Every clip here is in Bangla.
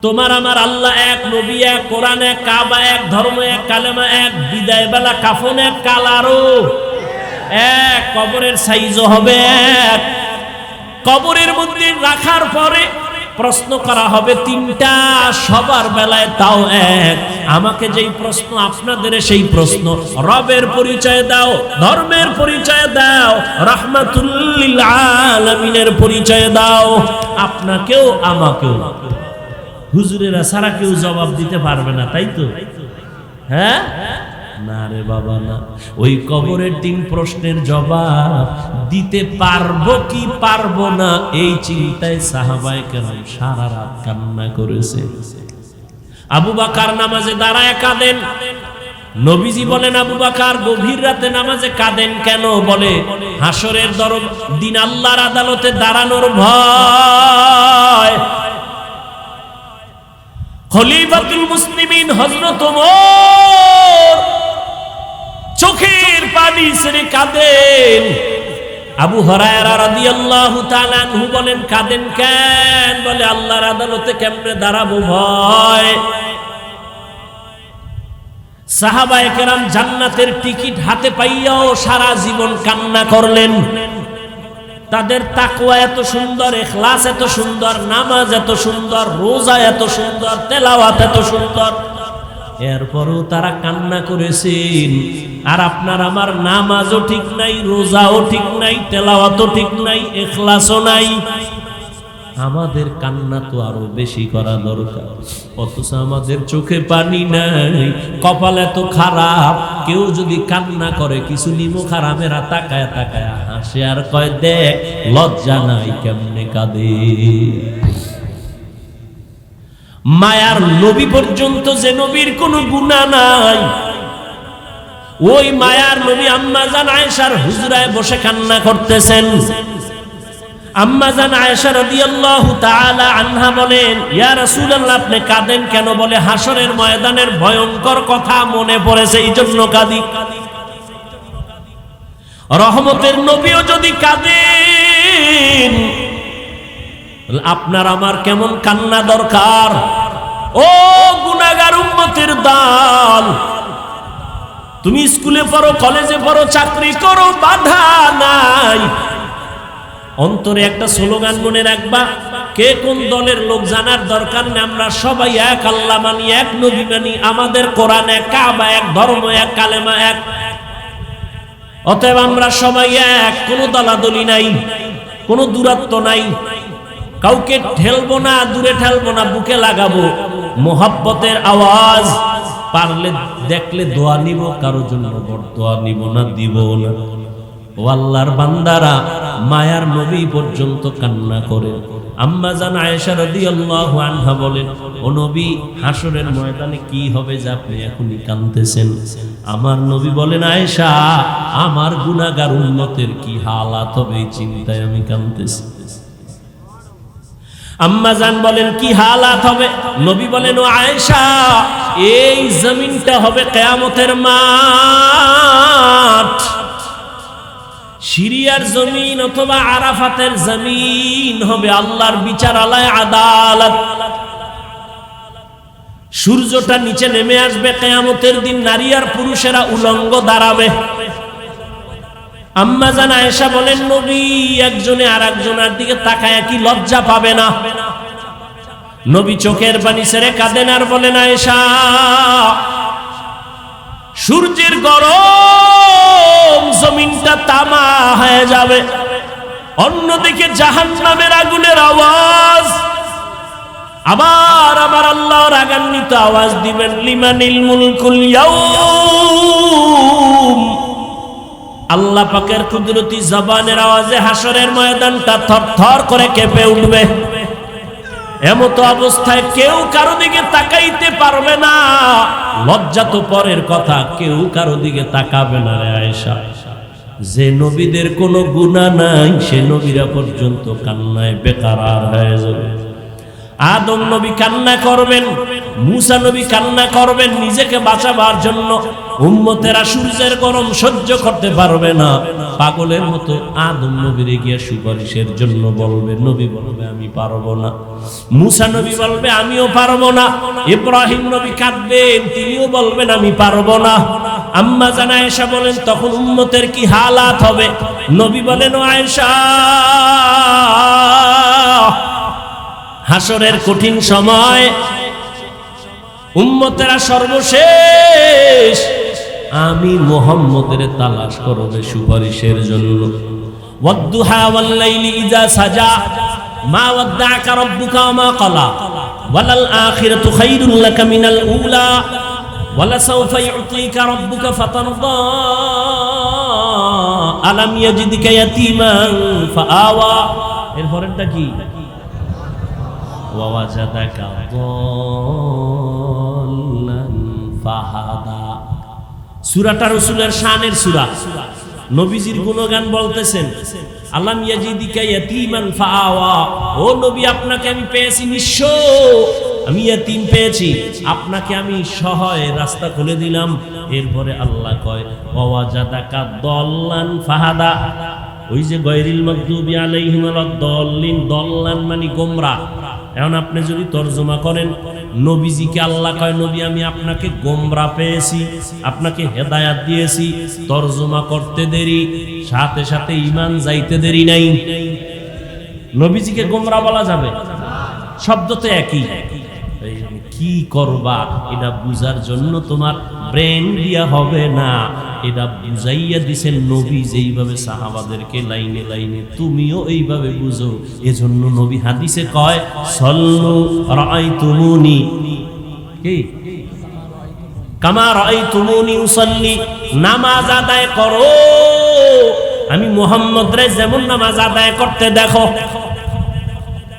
তোমার আমার আল্লাহ এক, নবী এক, কোরআন এক, কাবা এক, ধর্ম এক, কালেমা এক, বিদায় বেলা কাফন এক, কালারও এক, কবরের সাইজও হবে এক। কবরের মধ্যে রাখার পরে প্রশ্ন করা হবে তিনটা, সবার বেলায় তাও এক। আমাকে যেই প্রশ্ন, আপনাদের সেই প্রশ্ন। রবের পরিচয় দাও, ধর্মের পরিচয় দাও, রাহমাতুল লিল আলামিনের পরিচয় দাও। আপনাকেও আমাকেও হুজুরেরা সারা কেউ জবাব দিতে পারবে না, তাই তো? হ্যাঁ না রে বাবা না। ওই কবরের তিন প্রশ্নের জবাব দিতে পারবো কি পারবো না, এই চিন্তায় সাহাবায়ে কেরাম সারা রাত কান্না করেছে। আবু বকর নামাজে দাঁড়ায় কাঁদেন। নবীজি বলেন, আবু বকর গভীর রাতে নামাজে কাঁদেন কেন? বলে, হাসরের দিন আল্লাহর আদালতে দাঁড়ানোর ভয়। খলিফাতুল মুসলিমিন হযরত ওমর চোখের পানি ছেড়ে কাঁদেন। আবু হুরায়রা রাদিয়াল্লাহু তাআলা আনহু বলেন, কাঁদেন কেন? বলে, আল্লাহর আদালতে কেমনে দাঁড়াবো, ভয়। সাহাবায়ে কেরাম জান্নাতের টিকিট হাতে পাইয়াও সারা জীবন কান্না করলেন। তাদের তাকওয়া এত সুন্দর, ইখলাস এত সুন্দর, নামাজ এত সুন্দর, রোজা এত সুন্দর, তেলাওয়াত এত সুন্দর, এরপরও তারা কান্না করেছেন। আর আপনার আমার নামাজও ঠিক নাই, রোজাও ঠিক নাই, তেলাওয়াতও ঠিক নাই, ইখলাসও নাই। আমাদের কান্না তো আরো বেশি করা দরকার, অথচ আমাদের চোখে পানি নাই, কপাল এত খারাপ। কেউ যদি কান্না করে, কিছু নিমো খারামেরা তাকায় তাকায় হাসে আর কয়, দেখ লজ্জা নাই কেমনে কাঁদে। মায়ার নবী পর্যন্ত, যে নবীর কোনো গুনাহ নাই, ওই মায়ার নবী আম্মা জান আয়েশার হুজরায় বসে কান্না করতেছেন। আম্মা জান আয়েশা রাদিয়াল্লাহু তাআলা আনহা বলেন, ইয়া রাসূলুল্লাহ আপনি কাঁদেন কেন? বলে, হাসরের ময়দানের ভয়ঙ্কর কথা মনে পড়েছে, এই জন্য কাঁদি। রহমতের নবীও যদি কাঁদেন, আপনার আমার কেমন কান্না দরকার। ও গুনাহগার উম্মতের দল, তুমি স্কুলে পড়ো, কলেজে পড়ো, চাকরি করো, বাধা নাই। অন্তরে একটা স্লোগান মনে রাখবা, কে কোন দলের লোক জানার দরকার নেই। আমরা সবাই এক, আল্লাহ মানি, এক নবী মানি, আমাদের কোরআন এক, কাবা এক, ধর্ম এক, কালেমা এক। অতএব আমরা সবাই এক, কোনো দলাদলি নাই, কোনো দূরত্ব নাই, কাউকে ঠেলবো না, দূরে ঠেলবো না, বুকে লাগাবো। মোহাব্বতের আওয়াজ, পারলে দেখলে দোয়া নিব, কারোর জন্য বরদোয়া নিব না, দিব না। ও আল্লাহর বান্দারা, মায়ার নবী পর্যন্ত কান্না করে। আম্মা জান আয়েশা রাদিয়াল্লাহু আনহা বলেন, ও নবী, হাসরের ময়দানে কি হবে যে আপনি এখনই কাঁদতেছেন? আমার নবী বলেন, আয়েশা, আমার গুনাহগার উম্মতের কি হালাত হবে, এই চিন্তায় আমি কাঁদতেছি। আম্মা জান বলেন, কি হালাত হবে? নবী বলেন, ও আয়েশা, এই জমিনটা হবে কিয়ামতের মাঠ। সিরিয়ার জমিন অথবা আরাফাতের জমিন হবে আল্লাহর বিচারালয়, আদালত। সূর্যটা নিচে নেমে আসবে কিয়ামতের দিন, নারী আর পুরুষেরা উলঙ্গ দাঁড়াবে। আম্মা জান আয়েশা বলেন, নবী একজনে আর একজনের দিকে তাকায় কি লজ্জা পাবে না? নবী চোখের পানি ছেড়ে কাঁদেন আর বলেন, আয়েশা, সূর্যের গরম জমিনটা তামা হয়ে যাবে, অন্যদিকে জাহান্নামের আগুনের আওয়াজ। আবার আমার আল্লাহ রাগান্বিত আওয়াজ দিবেন, লিমানিল মুলকুল ইয়াউম। আল্লাহ পাকের কুদরতি জবানের আওয়াজে হাসরের ময়দানটা থরথর করে কেঁপে উঠবে। এমত অবস্থায় কেউ কারো দিকে তাকাইতে পারবে না। লজ্জা তো পরের কথা, কেউ কারো দিকে তাকাবে না রে আয়েশা। যে নবীদের কোনো গুনাহ নাই, সে নবীরা পর্যন্ত কান্নায় বেকারার হয়ে যাবে। আদম নবী কান্না করবেন, মুসা নবী কান্না করবেন নিজেকে বাঁচাবার জন্য, উম্মতেরা সূর্যের গরম সহ্য করতে পারবে না, পাগলের মতো আদম নবীরে গিয়ে সুপারিশের জন্য বলবে। নবী বলবে আমি পারবো না, মুসা নবী বলবে আমিও পারবো না, ইব্রাহিম নবী কাঁদবেন, তিনিও বলবেন আমি পারবো না। আম্মা জান আয়েশা বলেন তখন উম্মতের কি হালাত হবে? নবী বলেন ও আয়েশা, হাসরের কঠিন সময় উম্মতেরা সর্বশেষ আমি মুহাম্মদের তালাশ করবে সুপারিশের জন্য। ওয়াদ্দুহা ওয়াল লাইলি ইযা সাজা মা ওয়াদ্দাআকা রাব্বুকা ওয়া মা ক্বালা ওয়ালাল আখিরাতু খায়রুল লাকা মিনাল উলা ওয়ালা সাওফা ইউতিকা রাব্বুকা ফাতারদা আলাম ইয়াজিদকা ইয়াতীমান ফাআওয়া। এর পরেরটা কি? ওয়া ওয়াজাদাকা দাল্লান ফাহাদা। সূরাটা রাসূলের শানের সূরা, নবীজির গুণগান বলতেছেন। আলাম ইয়াজিদিকা ইয়াতীমান ফাআওয়া, ও নবী আপনাকে আমি পেয়েছি নিঃস্ব, আমি ইয়াতীম পেয়েছি, আপনাকে আমি সহায় রাস্তা খুলে দিলাম। এরপরে আল্লাহ কয় ওয়াজাদাকা দাল্লান ফাহাদা। ওই যে গায়রিল মাগদুবি আলাইহিম ওয়ালাদ-দাল্লিন, দাল্লান মানে গোমরাহ। এখন আপনি যদি তরজমা করেন, নবীজিকে আল্লাহ কয় নবী আমি আপনাকে গোমরাহ পেয়েছি, আপনাকে হেদায়াত দিয়েছি। তরজমা করতে দেরি, সাথে সাথে ঈমান যাইতে দেরি নাই। নবীজিকে গোমরাহ বলা যাবে? শব্দ তো একই। কি করবা এটা বুঝার জন্য তোমার ব্রেন দিয়া হবে না, এটা বুঝাইয়া দিছেন নবী যেইভাবে সাহাবাদেরকে লাইনে লাইনে, তুমিও এইভাবে বুঝো। এজন্য নবী হাদিসে কয় সল্লু রাআইতুমুনি কি কামা রাআইতুমুনি উসাল্লি, নামাজ আদায় করো আমি মুহাম্মদ রে যেমন নামাজ আদায় করতে দেখো।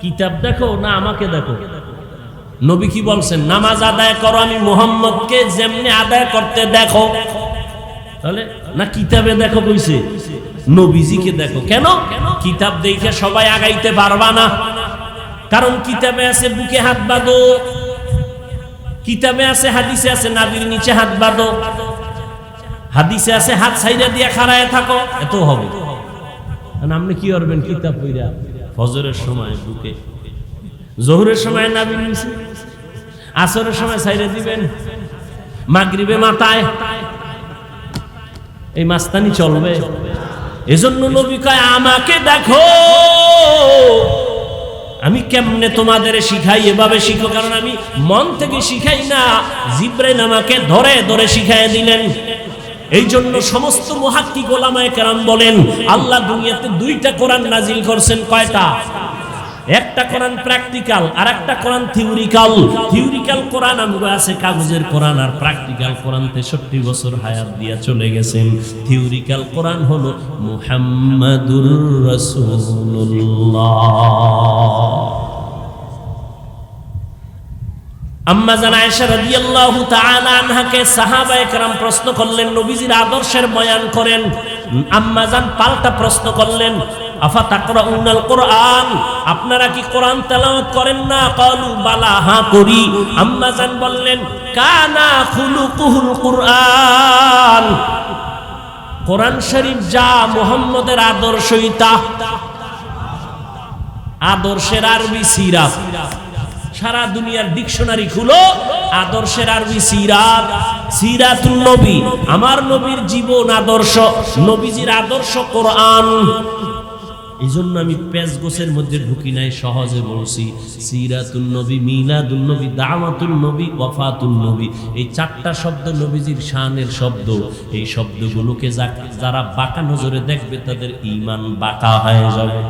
কিতাব দেখো না আমাকে দেখো? নবী কি বলছেন? নামাজ আদায় করো আমি মুহাম্মদকে যেমনি আদায় করতে দেখো। তাহলে না কিতাবে দেখো কইছে, নবীজিকে দেখো। কেন? কিতাব দেখে সবাই আগাইতে পারবা না, কারণ কিতাবে আছে বুকে হাত বাঁধো, কিতাবে আছে হাদিসে আছে নাভির নিচে হাত বাঁধো, হাদিসে আছে হাত ছাইরা দিয়ে খাড়ায় থাকো, এত হবে। আপনি কি করবেন? কিতাব পড়া ফজরের সময় বুকে, জোহরের সময় নাভির নিচে, আসরের সময় ছাইরা দিবেন, মাগরিবে মাথায়, এই মাস্তানি চলবে? এজন্য নবী কয় আমাকে দেখো আমি কেমনে তোমাদের শিখাই, এভাবে শিখো। কারণ আমি মন থেকে শিখাই না, জিবরাইল আমাকে ধরে ধরে শিখাই দিলেন। এই জন্য সমস্ত মুহাক্কিক ওলামায়ে কেরাম বলেন আল্লাহ দুনিয়াতে দুইটা কোরআন নাজিল করছেন। কয়টা? একটা কোরআন প্র্যাকটিক্যাল আর একটা কোরআন থিওরিক্যাল। থিওরিক্যাল কোরআন আমগো আছে কাগজের কোরআন, আর প্র্যাকটিক্যাল কোরআন 63 বছর হায়াত দিয়া চলে গেছেন। থিওরিক্যাল কোরআন হলো মুহাম্মাদুর রাসূলুল্লাহ। আম্মা জান আয়েশা রাদিয়াল্লাহু তাআলা আনহাকে সাহাবায়ে কেরাম প্রশ্ন করলেন, নবীজির আদর্শের বয়ান করেন। আম্মা জান পাল্টা প্রশ্ন করলেন, আফা তাকরাউনাল কোরআন, আপনারা কি কোরআন তেলাওয়াত করেন না? ক্বালু বালা, হ্যাঁ করি। আম্মা জান বললেন কানা খুলুকুহুল কোরআন, কোরআন শরীফ যা মুহাম্মদের আদর্শইতা। আদর্শের আরবি সিরাত, সারা দুনিয়ার ডিকশনারি খুলো, আদর্শের আরবি সিরাত, সিরাতুন নবী, আমার নবীর জীবন আদর্শ, নবীজির আদর্শ কোরআন। এই জন্য আমি পেজ গোছের মধ্যে ঢুকি নাই, সহজে বলছি সিরাতুন নবী, মিলাদুন নবী, দাওয়াতুন নবী, ওয়াফাতুন নবী। এই চারটা শব্দ নবীজির শানের শব্দ। এই শব্দগুলোকে যারা বাঁকা নজরে দেখবে তাদের ঈমান বাঁকা হয়ে যাবে।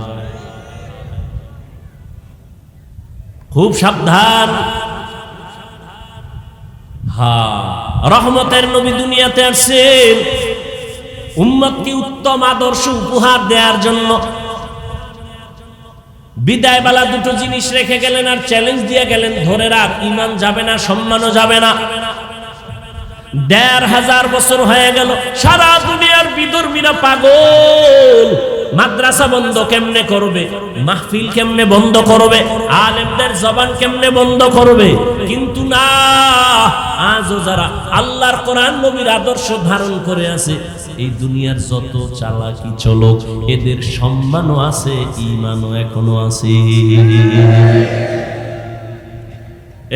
খুব সাবধান। রহমতের নবী দুনিয়াতে আসছেন উম্মতকে উত্তম আদর্শ উপহার দেওয়ার জন্য। বিদায় বেলা দুটো জিনিস রেখে গেলেন আর চ্যালেঞ্জ দিয়ে গেলেন, ধরে রাখ, ঈমান যাবে না, সম্মানও যাবে না। ১৫০০ বছর হয়ে গেল, সারা দুনিয়ার বিধর্মীরা পাগল। মাদ্রাসা বন্ধ কেমনে করবে, মাহফিল কেমনে বন্ধ করবে, আলেমদের জবান কেমনে বন্ধ করবে। কিন্তু না, আজও যারা আল্লাহর কোরআন নবীর আদর্শ ধারণ করে আছে, এই দুনিয়ার যত চালাকি চলো, এদের সম্মানও আছে, ঈমানও এখনো আছে।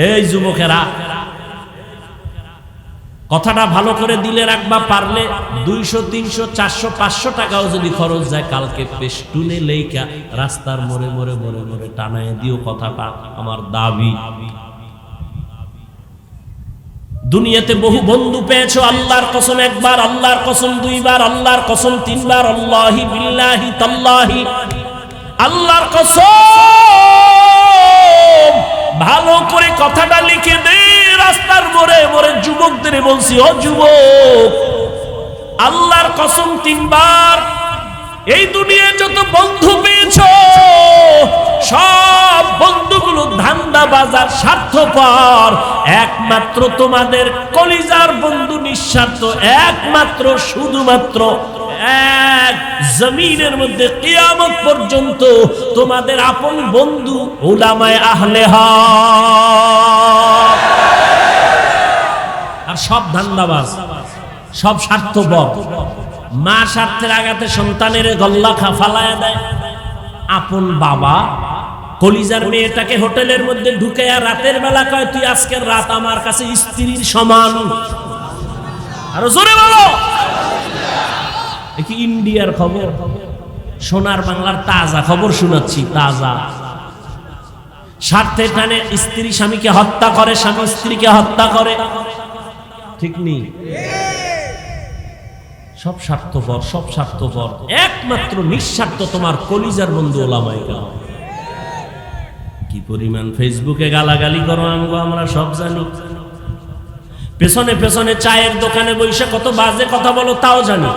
এই যুবকেরা, কথাটা ভালো করে দিলে রাখবা, পারলে 200, 300, 400, 500 টাকাও যদি খরচ যায়, কালকে পেস্টুনে লেখা রাস্তার মোড়ে মোড়ে মোড়ে মোড়ে টানায় দিও, কথাটা আমার দাবি। দুনিয়াতে বহু বন্ধু পেয়েছো, আল্লাহর কসম একবার, আল্লাহর কসম দুইবার, আল্লাহর কসম তিনবার, আল্লাহি বিল্লাহি তাল্লাহি, আল্লাহর কসম। ভালো করে কথাটা লিখে দে, রাস্তার মোড়ে মোড়ে যুবকদের বলছি, ও যুবক, আল্লাহর কসম তিনবার, এই দুনিয়ায় যত বন্ধু পেয়েছো, সব বন্ধুগুলো ধান্দাবাজার, স্বার্থপর। একমাত্র তোমাদের কলিজার বন্ধু নিঃস্বার্থ, একমাত্র শুধুমাত্র এক জমিনের মধ্যে কিয়ামত পর্যন্ত তোমাদের আপন বন্ধু উলামায়ে আহলে হক। আর সব ধান্দাবাজ, সব স্বার্থপর। মা স্বার্থের আঘাতে সন্তানের গল্লা ফালায়া দেয়। আপন বাবা কলিজার মেয়েটাকে হোটেলের মধ্যে ঢুকে রাতের বেলা কয়, তুই আজকের রাত আমার কাছে স্ত্রীর সমান। আরো জোরে বলো। কি ইন্ডিয়ার খবর, সোনার বাংলার তাজা খবর শোনাচ্ছি, তাজা। স্বার্থের টানে স্ত্রী স্বামীকে হত্যা করে, স্বামী স্ত্রীকে হত্যা করে, ঠিক নেই? সব স্বার্থপর, সব স্বার্থপর। একমাত্র নিঃস্বার্থ তোমার কলিজার বন্ধু ওলামায়ে কেরাম। কি পরিমাণ ফেসবুকে গালাগালি করো আমরা সব জানি। পেছনে পেছনে চায়ের দোকানে বসে কত বাজে কথা বলো তাও জানি।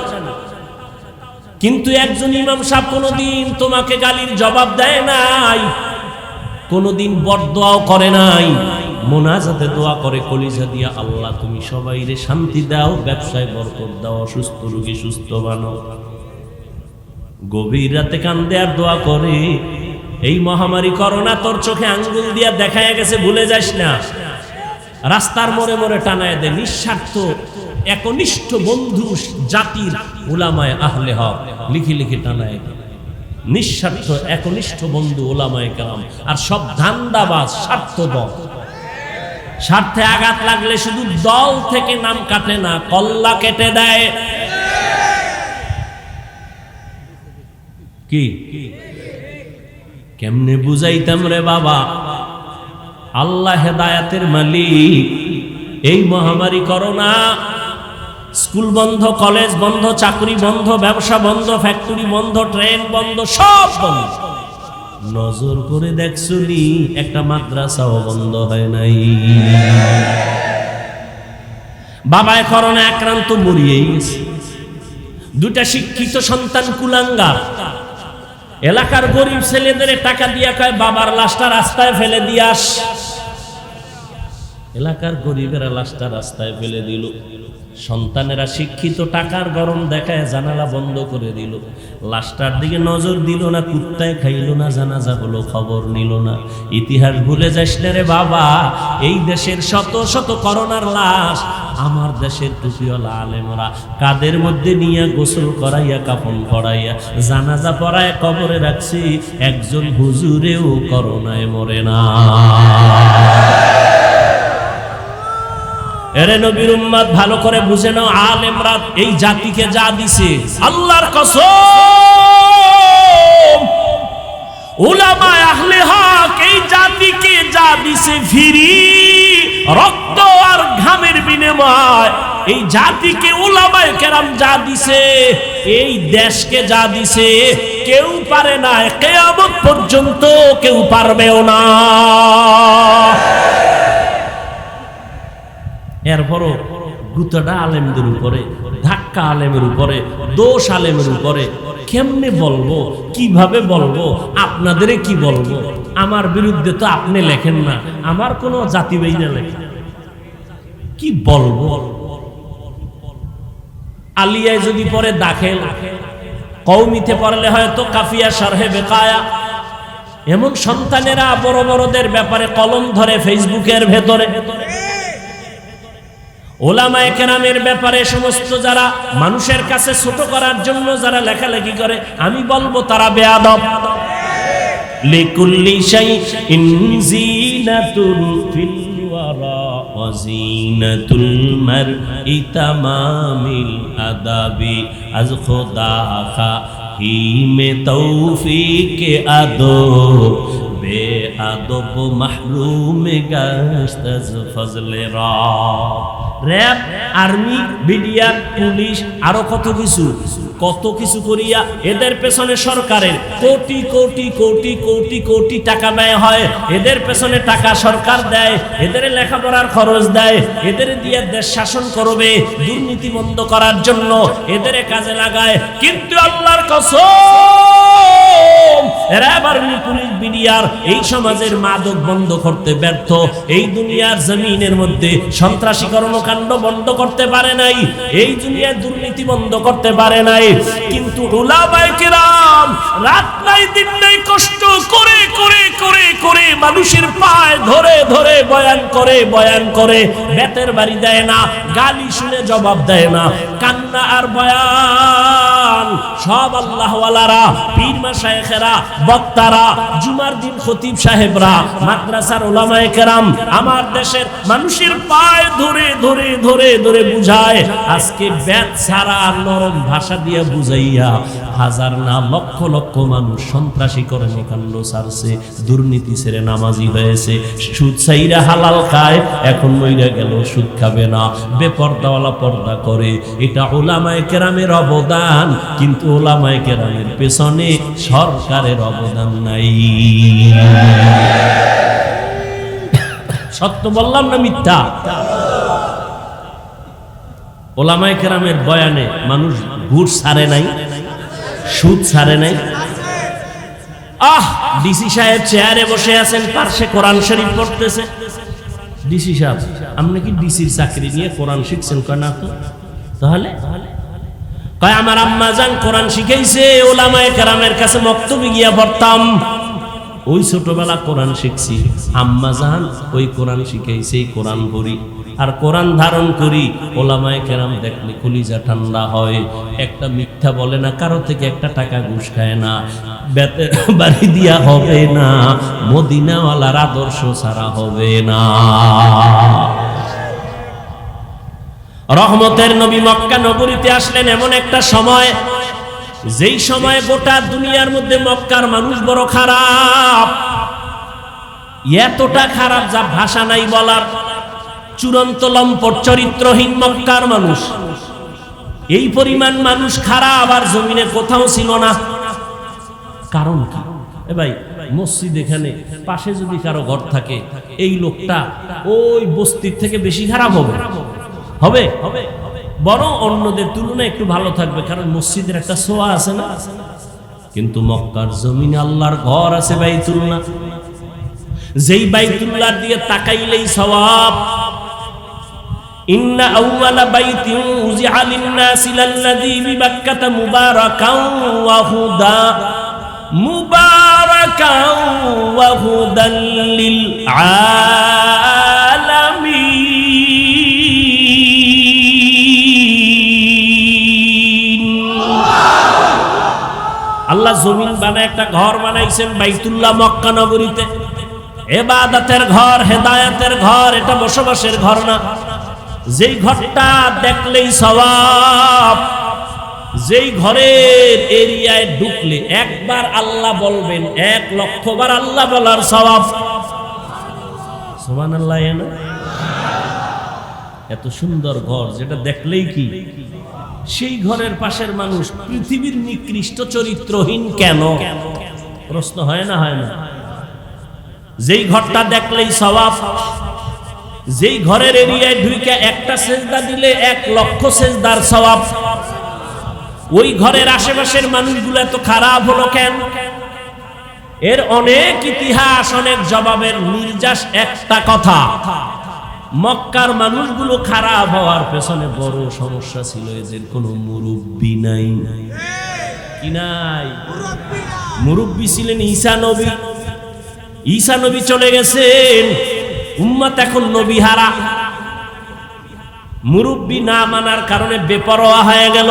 কিন্তু একজন ইমাম সাহেব কোনোদিন তোমাকে গালির জবাব দেয় নাই, কোনোদিন বরদোয়াও করে নাই। মোনাজাতে দোয়া করে কলিজা দিয়া, আল্লাহ তুমি সবাইরে শান্তি দাও, ব্যবসায় বরকত দাও, অসুস্থ রোগী সুস্থ বানাও। গভীর রাতে কান্দে আর দোয়া করে, এই মহামারী করোনা তোর চোখে আঙ্গুল দিয়া দেখায় গেছে, ভুলে যাস না। রাস্তার মোড়ে মোড়ে টানায় দে। নিঃস্বার্থ একনিষ্ঠ বন্ধু জাতির উলামায়ে আহলে হক, লিখি লিখি টানায়। নিঃস্বার্থ একনিষ্ঠ বন্ধু উলামায়ে কেরাম। আর সব ধান্দাবাজ, স্বার্থপর। স্বার্থে আঘাত লাগলে শুধু দল থেকে নাম কাটে না, কল্লা কেটে দেয়। কি কেমনে বুঝাইতাম রে বাবা, আল্লাহ হেদায়েতের মালিক। এই মহামারী করোনা, স্কুল বন্ধ, কলেজ বন্ধ, চাকরি বন্ধ, ব্যবসা বন্ধ, ফ্যাক্টরি বন্ধ, ট্রেন বন্ধ, সব বন্ধ। নজর করে দেখছুনি একটা মাদ্রাসাও বন্ধ হয় নাই। বাবায় করোনা আক্রান্ত, মরিয়েই গেছে। দুটা শিক্ষিত সন্তান কুলাঙ্গার, এলাকার গরিব ছেলেদের টাকা দিয়া কয় বাবার লাশটা রাস্তায় ফেলে দিয়াস। এলাকার গরিবেরা লাশটা রাস্তায় ফেলে দিল। সন্তানেরা শিক্ষিত, টাকার গরম দেখায় জানালা বন্ধ করে দিল। লাশটার দিকে নজর দিল না, কুত্তায় খাইল না, জানাজা হলো, খবর নিল না। ইতিহাস ভুলে যাস না রে বাবা। এই দেশের শত শত করোনার লাশ আমার দেশের টুপিওয়ালা আলেমরা কাদের মধ্যে নিয়ে গোসল করাইয়া, কাফন পড়াইয়া, জানাজা পড়ায় কবরে রাখছি। একজন হুজুরেও করোনায় মরে না। এরে নবীর উম্মত, ভালো করে বুঝে নাও, আলেমরা এই জাতিকে যা দিছে, আল্লাহর কসম, উলামায়ে আহলে হক এই জাতিকে যা দিছে ফিরি, রক্ত আর ঘামের বিনিময়। এই জাতিকে উলামায়ে কেরাম যা দিছে, এই দেশকে যা দিছে, কেউ পারে না, কিয়ামত পর্যন্ত কেউ পারবেও না। এরপরও গুতাটা আলেমদের উপরে, ধাক্কা আলেমের উপরে, দোষ আলেমের উপরে। কেমনে বলবো, কিভাবে বলবো, আপনাদের কি বলবো? আমার বিরুদ্ধে তো আপনি লেখেন না, আমার কোনো জাতিবাই না লেখেন, কি বলবো? আলিয়ায় যদি পরে দাখিল, কওমিতে পড়লে হয়তো কাফিয়া শারহে বেকায়া। এমন সন্তানেরা বড় বড়দের ব্যাপারে কলম ধরে ফেসবুকের ভেতরে। ওলামায়ে কেরামের ব্যাপারে সমস্ত যারা মানুষের কাছে ছোট করার জন্য যারা লেখালেখি করে, আমি বলবো তারা বেয়াদব। লিকুল্লি শাইইন জিনাতুন ফিল ওয়ারা ওয়া জিনাতুল মারই তামামিল আদাবি আজ খোদা খাহিমে তৌফিকে আদব বে আদব মাহরুম গাশত আজ ফজলে রব। র‍্যাব, আর্মি, বিডিআর, পুলিশ, আরো কত কিছু করিয়া এদের পেছনে সরকারের কোটি কোটি কোটি কোটি কোটি টাকা ব্যয় হয়। এদের পেছনে টাকা সরকার দেয়, এদের লেখাপড়ার খরচ দেয়, এদের দিয়ে দেশ শাসন করবে, দুর্নীতি বন্ধ করার জন্য এদের কাজে লাগায়। কিন্তু আল্লাহর কসম, র‍্যাব, আর্মি, পুলিশ, বিডিআর এই সমাজের মাদক বন্ধ করতে ব্যর্থ। এই দুনিয়ার জমিনের মধ্যে সন্ত্রাসী কর্মকাণ্ড বন্ধ করতে পারে নাই, এই দুনিয়ার দুর্নীতি বন্ধ করতে পারে নাই। কিন্তু উলামায়ে কেরাম রাত নাই দিন নাই কষ্ট করে করে করে করে মানুষের পায় ধরে ধরে বয়ান করে বেতের বাড়ি দেয় না, গালি শুনে জবাব দেয় না, কান্না আর বয়ান সব আল্লাহওয়ালারা, পীর মাশায়েখেরা, বক্তারা, জুমার দিন খতিব সাহেবরা, মাদ্রাসার উলামায়ে কেরাম আমার দেশের মানুষের পায় ধরে ধরে ধরে ধরে বুঝায়। আজকে বেত ছাড়া নরম ভাষা দিয়ে বুঝাইয়া হাজার না লক্ষ লক্ষ মানুষ সন্ত্রাসী কর্মকাণ্ড ছাড়ছে, দুর্নীতি ছেড়ে নামাজি হয়েছে, সুদ ছাইরা হালাল খায়, এখন মইরা গেল সুদ খাবে না, বেপরদাওয়ালা পর্দা করে। এটা উলামায়ে কেরামের অবদান, কিন্তু উলামায়ে কেরামের পেছনে সরকারের অবদান নাই। সত্য বললাম না মিথ্যা? উলামায়ে কেরামের বয়ানে মানুষ ঘুষ ছাড়ে নাই, সুদ ছাড়ে নাই। ডিসি সাহেব চেয়ারে বসে আছেন, পার্শ্বে কোরআন শরীফ পড়তেছে। ডিসি সাহেব, আপনি কি ডিসির চাকরি নিয়ে কোরআন শিখছেন? কয় না তো। তাহলে কয় আমার আম্মা জান কোরআন শিখাইছে, উলামায়ে কেরামের কাছে মক্তবে গিয়া পড়তাম, ওই ছোটবেলা কোরআন শিখছি। আম্মা জান ওই কোরআন শিখাইছে, কোরআন পড়ি আর কোরআন ধারণ করি। ওলামায়ে কেরাম দেখলে কলিজা ঠান্ডা হয়। একটা মিথ্যা বলে না, কারো থেকে একটা টাকা ঘুষ খায় না, বেতের বাড়ি দিয়া হবে না, মদিনাওয়ালার আদর্শ ছাড়া হবে না। রহমতের নবী মক্কা নগরীতে আসলেন এমন একটা সময়, যেই সময় গোটা দুনিয়ার মধ্যে মক্কার মানুষ বড় খারাপ, এতটা খারাপ যা ভাষা নাই বলার। চূড়ান্ত লম্পট চরিত্রহীন মক্কার মানুষ, এই পরিমাণ মানুষ খারাপ আর জমিনে কোথাও ছিল না। কারণ কি? এ ভাই, মসজিদ এখানে পাশে যদি কারো ঘর থাকে, এই লোকটা ওই বস্তির থেকে বেশি খারাপ হবে বরং অন্যদের তুলনায় একটু ভালো থাকবে, কারণ মসজিদের একটা ছোঁয়া আছে না। কিন্তু মক্কার জমিনে আল্লাহর ঘর আছে বাইতুল্লাহ, যেই বাইতুল্লাহ দিয়ে তাকাইলেই সওয়াব। ইন্না আউওয়ালা বাইতিন উযিআ লিন-নাসি লাল্লাযী বিবাক্কাতা মুবারাকান ওয়া হুদান লিল আলামিন। আল্লাহ জমিন বানায় একটা ঘর বানাইছেন বাইতুল্লাহ মক্কা নগরীতে, ইবাদতের ঘর, হেদায়েতের ঘর, এটা বসবাসের ঘর না। যেই ঘরটা দেখলেই সওয়াব, যেই ঘরের এরিয়ায় ঢুকলে একবার আল্লাহ বলবেন, 1,00,000 বার আল্লাহ বলার সওয়াব। সুবহানাল্লাহ। এত সুন্দর ঘর যেটা দেখলেই কি, সেই ঘরের পাশের মানুষ পৃথিবীর নিকৃষ্ট চরিত্রহীন কেন? প্রশ্ন হয় না? যেই ঘরটা দেখলেই সওয়াব, যেই ঘরের এরিয়ায় ঢুকে একটা সেজদা দিলে 1,00,000 সেজদার সওয়াব। ওই ঘরের আশেপাশের মানুষগুলো এত খারাপ হলো কেন? এর অনেক ইতিহাস, অনেক জবাবের নির্যাস একটা কথা, মক্কার মানুষগুলো খারাপ হওয়ার পেছনে বড় সমস্যা ছিল এদের কোনো মুরব্বি নাই। কি নাই? মুরব্বি ছিলেন ঈসা নবী। ঈসা নবী চলে গেছেন, উম্মত এখন নবী হারা। মুরব্বী না মানার কারণে বেপরোয়া হয়ে গেল।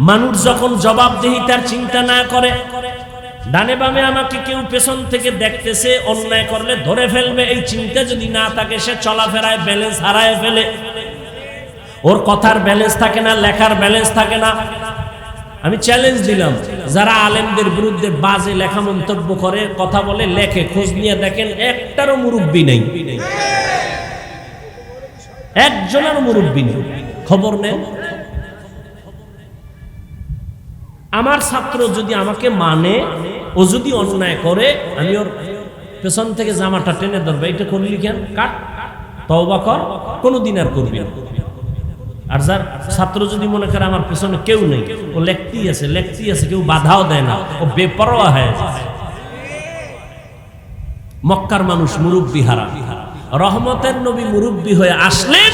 মানুষ যখন জবাবদিহিতার চিন্তা না করে, ডানে বামে আমাকে কেউ পেছন থেকে দেখতেছে, অন্যায় করলে ধরে ফেলবে, এই চিন্তা যদি না থাকে, সে চলাফেরায় ব্যালেন্স হারায় ফেলে। ওর কথার ব্যালেন্স থাকে না, লেখার ব্যালেন্স থাকে না। আমি চ্যালেঞ্জ দিলাম, যারা আলেমদের বিরুদ্ধে বাজে লেখা মন্তব্য করে, কথা বলে, লেখে, খোঁজ নিয়ে দেখেন একটারও মুরব্বী নেই, একজনের মুরব্বী নেই। খবর নেন। আমার ছাত্র যদি আমাকে মানে, ও যদি অন্যায় করে, আমি ওর পেছন থেকে জামাটা টেনে ধরবে, এটা করলি কেন, কাট, তওবা কর, কোনোদিন আর করবি না। আর যার ছাত্র যদি মনে করে আমার পেছনে কেউ নেই, ও লেখতেই আছে, কেউ বাধাও দেয় না, ও বেপরোয়া হয়ে যায়। মক্কার মানুষ মুরব্বী হারা। রহমতের নবী মুরব্বী হয়ে আসলেন,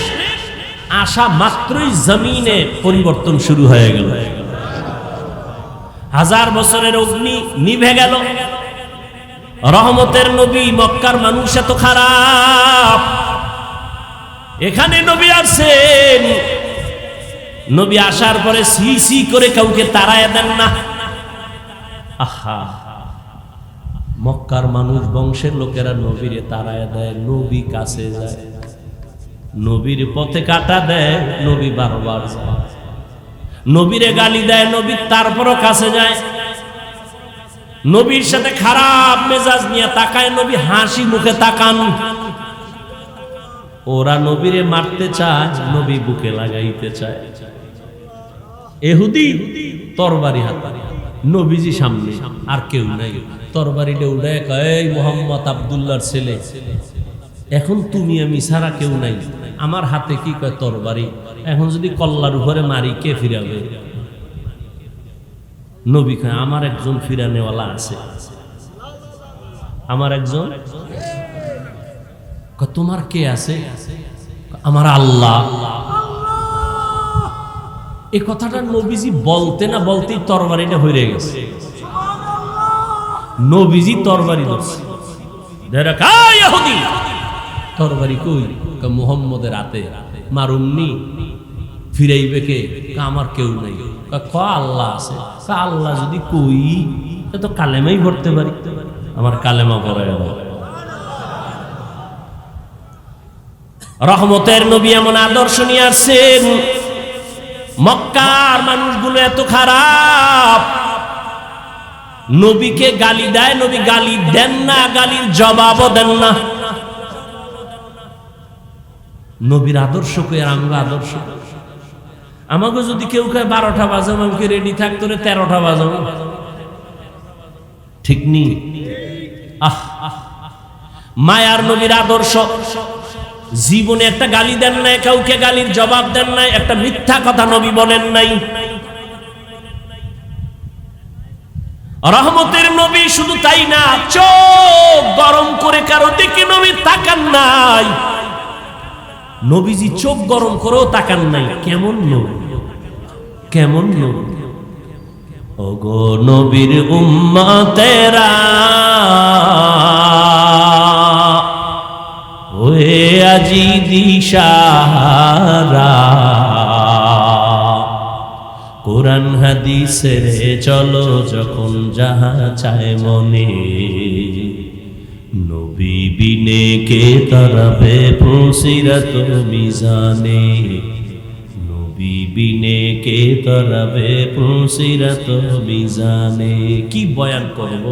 আসা মাত্রই জমিনে পরিবর্তন শুরু হয়ে গেল। 1000 বছরের অগ্নি নিভে গেল। রহমতের নবী, মক্কার মানুষ এত খারাপ, এখানে নবী আসেন, নবী আসার পরে সি করে কাউকে তাড়ায় দেন না। আহা, মক্কার মানুষ, বংশের লোকেরা নবীরে তাড়ায় দেয়, নবী কাছে যায়, নবীর পথে কাটা দেয়, নবী বারবার যায়, নবীরে গালি দেয়, নবী তারপরও কাছে যায়, নবীর সাথে খারাপ মেজাজ নিয়ে তাকায়, নবী হাসি মুখে তাকান। ওরা নবীরে মারতে চায়, নবী বুকে লাগাইতে চায়। এহুদি তরবারি হাতে, নবীজি সামনে, আর কেউ নাই, তরবারিটা উঠায় কয়, এই মোহাম্মদ আব্দুল্লাহর ছেলে, এখন তুমি আমি ছাড়া কেউ নাই, আমার হাতে কি কয় তরবারি, এখন যদি কল্লার উপরে মারি কে ফিরাবে? নবী কয়, আমার একজন ফিরানেওয়ালা আছে, আমার একজন। তোমার কে আছে? আমার আল্লাহ। এই কথাটা নবীজি বলতে না বলতেই তরবারিটা হয়ে গেছে। নবীজি তরবারি ধরছে, তরবারি কই? মুহাম্মদের হাতে, মারুমনি, ফিরাইবে কে? আমার কেউ নাই। আল্লাহ আছে। আল্লাহ যদি কই, তো কালেমাই পড়তে পারি, আমার কালেমা পড়ে গেল। রহমতের নবী এমন আদর্শ নিয়ে আসছেন, মক্কার মানুষগুলো এত খারাপ, নবীকে গালি দেয়, নবী গালি দেন না, গালির জবাবও দেন না। নবীর আদর্শ কে? আর আমরা আদর্শ? আমাকে যদি কেউ কয় 12টা বাজাম, আমাকে রেডি থাকতো 13টা বাজাম, ঠিক নেই? মায়ার নবীর আদর্শ, জীবনে একটা গালি দেন নাই, কাউকে গালির জবাব দেন নাই, একটা মিথ্যা কথা নবী বলেন নাই। রহমতের নবী শুধু তাই না, চোখ গরম করে কারো দিকে নবী তাকান নাই, নবীজি চোখ গরম করেও তাকান নাই। কেমন নবী, কেমন নবী! ওগো নবীর উম্মতেরা, ওয়ে আজি দিশাহারা, কোরআন হাদিসের চলো যখন যাহা চায় মনে, নবী বিনে কে তারাবে পুসিরাত মিজানে, নবী বিনে কে তারাবে পুসিরাত মিজানে। কি বয়ান করব,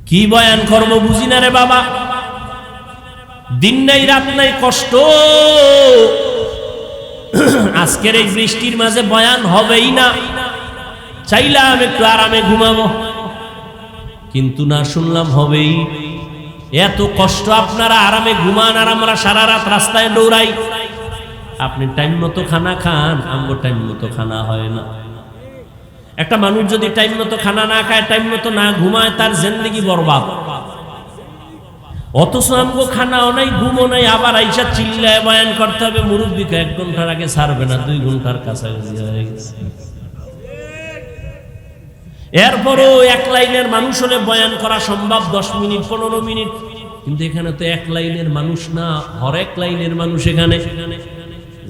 কি বয়ান করব বুঝি না রে বাবা। দিন নাই রাত নাই কষ্ট। আজকের এই বৃষ্টির মাঝে বয়ান হবেই না, চাইলাম একটু আরামে ঘুমাবো, কিন্তু না, শুনলাম হবেই। এত কষ্ট, আপনারা আরামে ঘুমান আর আমরা সারা রাত রাস্তায় দৌড়াই। আপনি টাইম মতো খানা খান, আমগো টাইম মতো খানা হয় না। একটা মানুষ যদি টাইম মতো খানা না খায়, টাইম মতো না ঘুমায়, তার জিন্দেগি বরবাদ। অথচ আমগো খানাও নাই, ঘুমও নাই, আবার আইসা চিল্লায় বয়ান করতে হবে। মুরব্বীকে 1 ঘন্টার আগে ছাড়বে না, 2 ঘন্টার কাছাকাছি হয়ে গেছে। এরপরও 1 লাইনের মানুষ হলে বয়ান করা সম্ভব 10 মিনিট 15 মিনিট, কিন্তু এখানে তো এক লাইনের মানুষ না, হরেক লাইনের মানুষ এখানে।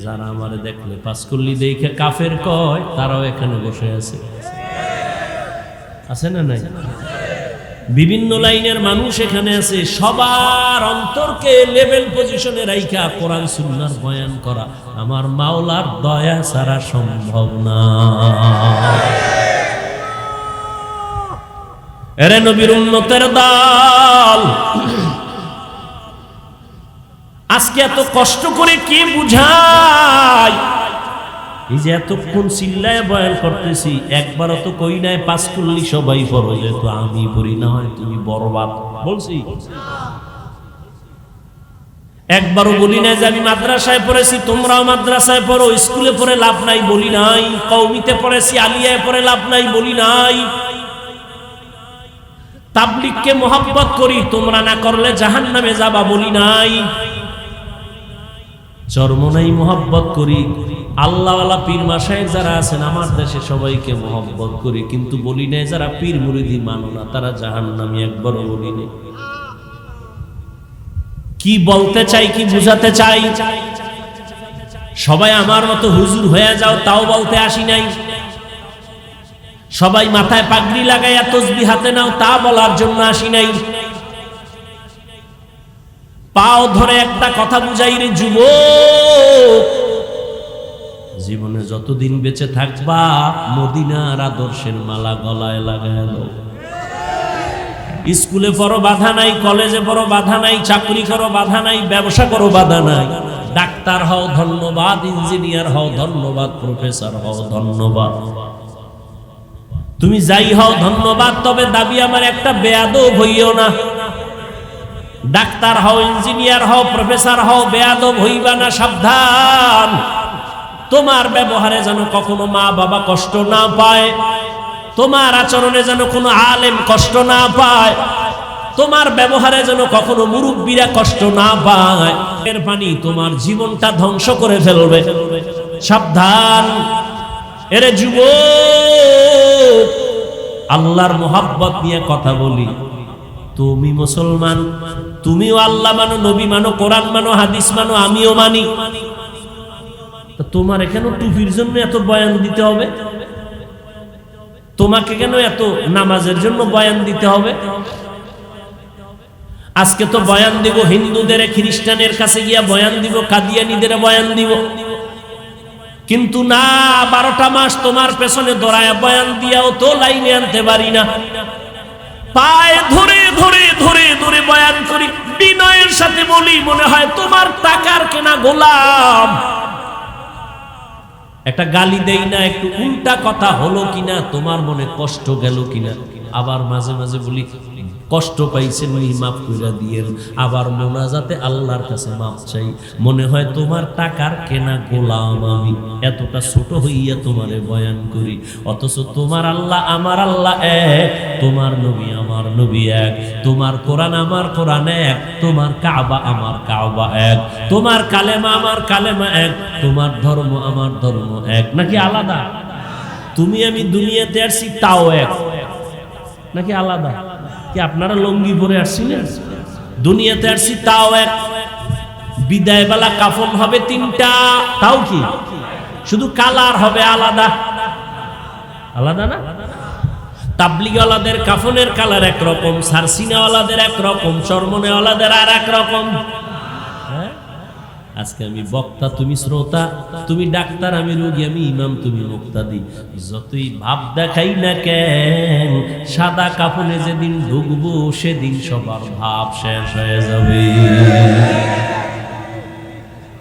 যারা আমারে দেখলে পাঁচকল্লি দেখে কাফের কয়, তারাও এখানে বসে আছে, আছে না নাই? বিভিন্ন লাইনের মানুষ এখানে আছে। সবার অন্তরকে লেভেল পজিশনে রাইখা কোরআন সুন্নাহর বয়ান করা আমার মাওলার দয়া ছাড়া সম্ভব না। এরে নবীর উম্মতের দল, আজকে এত কষ্ট করে কি বুঝাই? এই যে এতক্ষণ চিল্লায় বয়ান করতেছি, একবারও তো কই নাই পাঁচকল্লি সবাই পড়ো, যেহেতু আমি পড়ি না হয় তুমি বরবাদ বলছি? একবারও বলি নাই যে আমি মাদ্রাসায় পড়েছি তোমরাও মাদ্রাসায় পড়ো, স্কুলে পড়ে লাভ নাই বলি নাই, কওমিতে পড়েছি আলিয়ায় পড়ে লাভ নাই বলি নাই। তাবলীগকে মোহাব্বত করি, তোমরা না করলে জাহান্নামে যাবা বলি নাই। চরমনাই মোহাব্বত করি, আল্লাহওয়ালা পীর মাশায়েখ যারা আছেন আমার দেশে সবাইকে মোহাব্বত করি, কিন্তু বলি নাই যারা পীর মুরিদি মানো না তারা জাহান্নামী, একবারও বলি নাই। কি বলতে চাই, কি বুঝাতে চাই? সবাই আমার মতো হুজুর হয়ে যাও তাও বলতে আসি নাই। সবাই মাথায় পাগড়ি লাগাইয়া তসবিহ হাতে নাও তা বলার জন্য আসি নাই। পাও ধরে একটা কথা বুঝাই রে যুবক, জীবনে যতদিন বেঁচে থাকবা মদিনার আদর্শের মালা গলায় লাগায় দাও। স্কুলে পড়ো বাধা নাই, কলেজে পড়ো বাধা নাই, চাকরি করো বাধা নাই, ব্যবসা করো বাধা নাই, ডাক্তার হও ধন্যবাদ, ইঞ্জিনিয়ার হও ধন্যবাদ, প্রফেসর হও ধন্যবাদ, তুমি যাই হও ধন্যবাদ। তবে দাবি আমার একটা বেয়াদব হইও না। ডাক্তার হও, ইঞ্জিনিয়ার হও, প্রফেসর হও, বেয়াদব হইবা না, সাবধান। তোমার ব্যবহারে যেন কখনো মা বাবা কষ্ট না পায়, তোমার আচরণে যেন কোনো আলেম কষ্ট না পায়, তোমার ব্যবহারে যেন কখনো মুরব্বীরা কষ্ট না পায়। এর পানি তোমার জীবনটা ধ্বংস করে ফেলবে, সাবধান। এরে যুবক, আল্লাহর মোহাব্বত নিয়ে কথা বলি। তুমি মুসলমান, তুমিও আল্লাহ মানো, নবী মানো, কোরআন মানো, হাদিস মানো, আমিও মানি। তোমার এখানে টুপির জন্য এত বয়ান দিতে হবে? তোমাকে কেন এত নামাজের জন্য বয়ান দিতে হবে? আজকে তো বয়ান দিব হিন্দুদের, খ্রিস্টানের কাছে গিয়া বয়ান দিব, কাদিয়ানীদের বয়ান দিব, কিন্তু না 12টা মাস তোমার পেছনে দৌড়ায়া বয়ান দিয়াও তো লাইনে আনতে পারি না। পায়ে ধরে ধরে ধরে ধরে বয়ান করি, বিনয়ের সাথে বলি, মনে হয় তোমার টাকার কেনা গোলাম। একটা গালি দেই না, একটু উল্টা কথা হলো কিনা, তোমার মনে কষ্ট গেল কিনা। আবার মাঝে মাঝে বলি কষ্ট পাইছেন নি, মাফ কইরা দিয়েন। আবার মোনাজাতে আল্লাহর কাছে মাফ চাই, মনে হয় তোমার টাকার কেনা গোলাম আমি, এতটা ছোট হইয়া তোমারে বয়ান করি। অথচ তোমার আল্লাহ আমার আল্লাহ এক, তোমার নবী আমার নবী এক, তোমার কোরআন আমার কোরআন এক, তোমার কাবা আমার কাবা এক, তোমার কালেমা আমার কালেমা এক, তোমার ধর্ম আমার ধর্ম এক। নাকি আলাদা? তুমি আমি দুনিয়াতে আসছি তাও এক, নাকি আলাদা? কি আপনারা লঙ্গি পরে আসছিলেন? দুনিয়াতে আসছি তাও এক। বিদায় বেলা কাফন হবে 3টা, তাও কি শুধু কালার হবে আলাদা, আলাদা না? তাবলিগওয়ালাদের কাফনের কালার একরকম, সারসিনাওয়ালাদের একরকম, চরমনেওয়ালাদের আর একরকম। আজকে আমি বক্তা, তুমি শ্রোতা, তুমি ডাক্তার, আমি রোগী, আমি ইমাম, তুমি মুক্তাদি। যতই ভাব দেখাই না কেন, সাদা কাফনে যেদিন ঢুকবো সেদিন সবার ভাব শেষ হয়ে যাবে।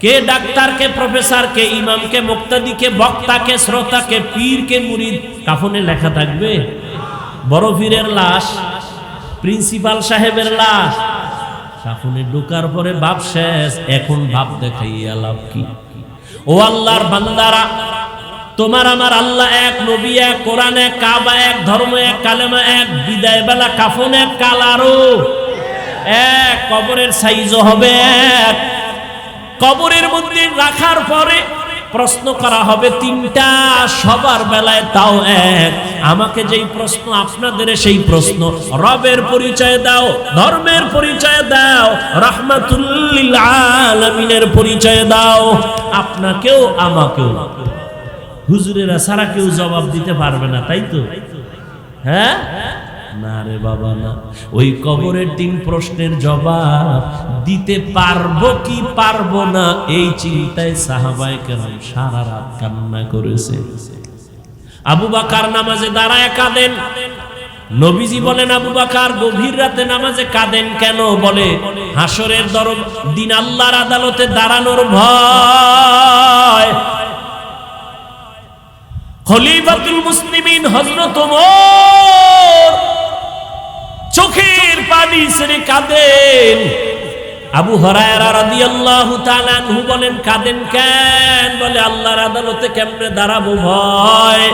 কে ডাক্তার, কে প্রফেসর, কে ইমাম, কে মুক্তাদি, কে বক্তা, কে শ্রোতা, কে পীর, কে মুরিদ, কাফনে লেখা থাকবে? বড় পীরের লাশ, প্রিন্সিপাল সাহেবের লাশ, কাফনে ঢোকার পরে ভাব শেষ। এখন ভাব দেখাইয়া লাভ কি? ও আল্লাহর বান্দারা, তোমার আমার আল্লাহ এক, নবী এক, কোরআন এক, কাবা এক, ধর্ম এক, কালেমা এক, বিদায় বেলা কাফন এক, কালারও এক, কবরের সাইজও হবে এক। কবরের মধ্যে রাখার পরে প্রশ্ন করা হবে তিনটা, সবার বেলায় তাও এক। আমাকে যেই প্রশ্ন, আপনাদের সেই প্রশ্ন। রবের পরিচয় দাও, ধর্মের পরিচয় দাও, রাহমাতুল লিল আলামিনের পরিচয় দাও। আপনাকেও আমাকেও হুজুরেরা সারা কেউ জবাব দিতে পারবে না, তাই তো? হ্যাঁ না রে বাবা না। ওই কবরের 3 প্রশ্নের জবাব দিতে পারবো কি পারবো না, এই চিন্তায় সাহাবায়ে কেরাম সারা রাত কান্না করেছে। আবু বকর নামাজে দাঁড়ায় কাঁদেন। নবীজি বলেন, আবু বকর গভীর রাতে নামাজে কাঁদেন কেন? বলে, হাসরের দিন আল্লাহর আদালতে দাঁড়ানোর ভয়। খলিফাতুল মুসলিমিন হযরত ওমর চোখের পানি ছেড়ে কাঁদেন। আবু হুরায়রা রাদিয়াল্লাহু তাআলা আনহু বলেন, কাঁদেন কেন? বলে, আল্লাহর আদালতে কেমনে দাঁড়াবো, ভয়।